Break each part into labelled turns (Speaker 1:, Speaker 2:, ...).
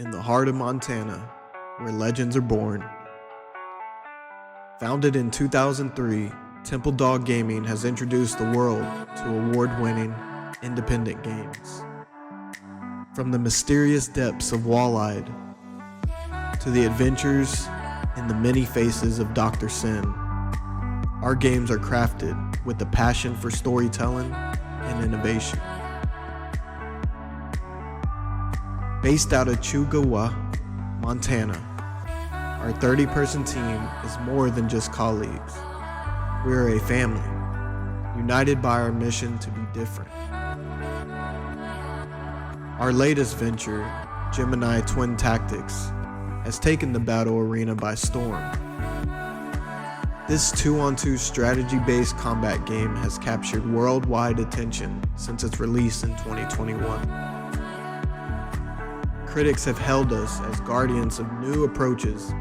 Speaker 1: in the heart of Montana, where legends are born. Founded in 2003, Temple Dog Gaming has introduced the world to award-winning independent games. From the mysterious depths of Wall-Eyed to the adventures in the many faces of Dr. Sin, our games are crafted with a passion for storytelling and innovation. Based out of Chuggawa, Montana, our 30-person team is more than just colleagues. We are a family, united by our mission to be different. Our latest venture, Gemini Twin Tactics, has taken the battle arena by storm. This 2-on-2 strategy-based combat game has captured worldwide attention since its release in 2021. Critics have hailed us as guardians of new approaches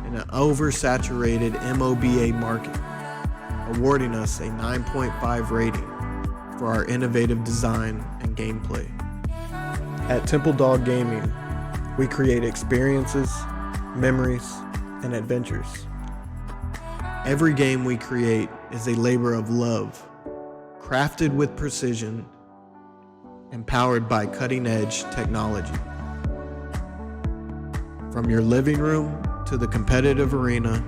Speaker 1: in an oversaturated MOBA market, awarding us a 9.5 rating for our innovative design and gameplay. At Temple Dog Gaming, we create experiences, memories, and adventures. Every game we create is a labor of love, crafted with precision, and powered by cutting-edge technology. From your living room to the competitive arena,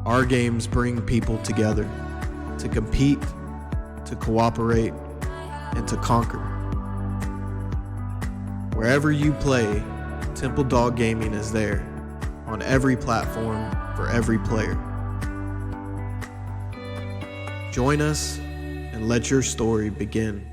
Speaker 1: our games bring people together to compete, to cooperate, and to conquer. Wherever you play, Temple Dog Gaming is there, on every platform for every player. Join us and let your story begin.